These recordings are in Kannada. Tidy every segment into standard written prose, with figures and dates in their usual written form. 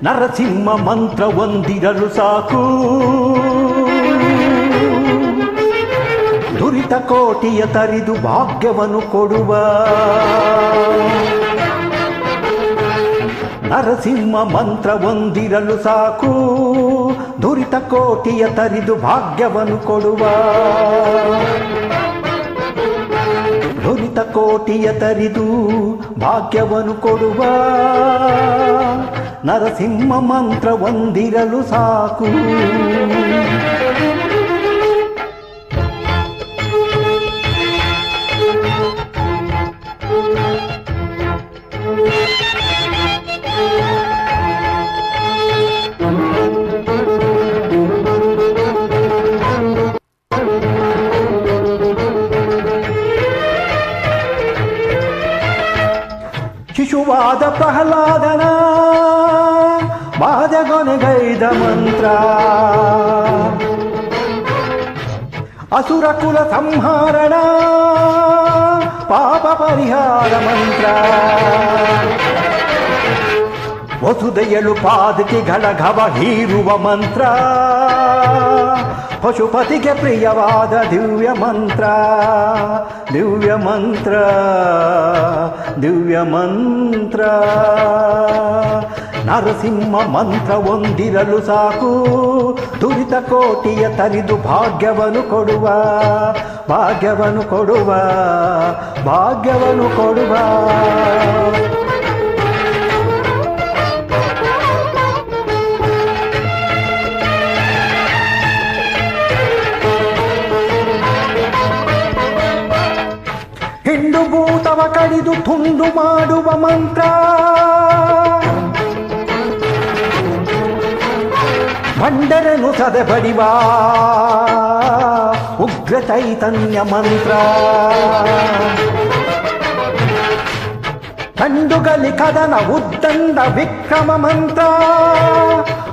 ನರಸಿಂಹ ಮಂತ್ರ ಒಂದಿರಲು ಸಾಕು, ದುರಿತ ಕೋಟಿಯ ತರಿದು ಭಾಗ್ಯವನ್ನು ಕೊಡುವ. ನರಸಿಂಹ ಮಂತ್ರ ಒಂದಿರಲು ಸಾಕು, ದುರಿತ ಕೋಟಿಯ ತರಿದು ಭಾಗ್ಯವನ್ನು ಕೊಡುವ. ದುರಿತ ಕೋಟಿಯ ತರಿದು ಭಾಗ್ಯವನ್ನು ಕೊಡುವ. ನರಸಿಂಹ ಮಂತ್ರ ಒಂದಿರಲು ಸಾಕು. ಶಿಶುವಾದ ಪ್ರಹ್ಲಾದನ ಬಾಧೆಗೊನೆಗೈದ ಮಂತ್ರ, ಅಸುರ ಕುಲ ಸಂಹಾರಣ ಪಾಪ ಪರಿಹಾರ ಮಂತ್ರ. ವಸುದೆಯಳು ಪಾದಕಿಗಳ ಘವ ಹೀರುವ ಮಂತ್ರ, ಪಶುಪತಿಗೆ ಪ್ರಿಯವಾದ ದಿವ್ಯ ಮಂತ್ರ. ದಿವ್ಯ ಮಂತ್ರ, ದಿವ್ಯ ಮಂತ್ರ. ನರಸಿಂಹ ಮಂತ್ರ ಒಂದಿರಲು ಸಾಕು, ದುರಿತ ಕೋಟಿಯ ತರಿದು ಭಾಗ್ಯವನ್ನು ಕೊಡುವ. ಭಾಗ್ಯವನ್ನು ಕೊಡುವ, ಭಾಗ್ಯವನ್ನು ಕೊಡುವ. ಹಿಂಡು ಭೂತವ ಕಡಿದು ತುಂಡು ಮಾಡುವ ಮಂತ್ರ, ಮಂಡರನು ಸದೆ ಬಡಿವ ಉಗ್ರ ಚೈತನ್ಯ ಮಂತ್ರ. ಕಂಡುಗಲಿ ಕದನ ಉದ್ದಂಡ ವಿಕ್ರಮ ಮಂತ್ರ,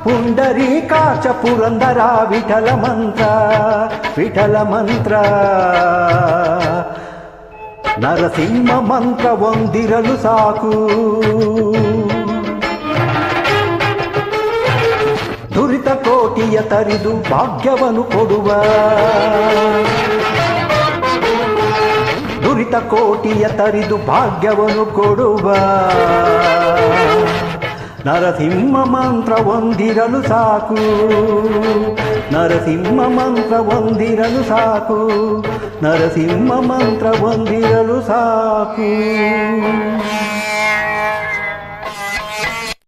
ಪುಂಡರೀಕಾಚ ಪುರಂದರ ವಿಠಲ ಮಂತ್ರ. ವಿಠಲ ಮಂತ್ರ. ನರಸಿಂಹ ಮಂತ್ರ ಒಂದಿರಲು ಸಾಕು, ದುರಿತ ಕೋಟಿಯ ತರಿದು ಭಾಗ್ಯವನ್ನು ಕೊಡುವ. ದುರಿತ ಕೋಟಿಯ ತರಿದು ಭಾಗ್ಯವನ್ನು ಕೊಡುವ. ನರಸಿಂಹ ಮಂತ್ರ ಒಂದಿರಲು ಸಾಕು, ನರಸಿಂಹ ಮಂತ್ರ ಒಂದಿರಲು ಸಾಕು, ನರಸಿಂಹ ಮಂತ್ರ ಒಂದಿರಲು ಸಾಕು.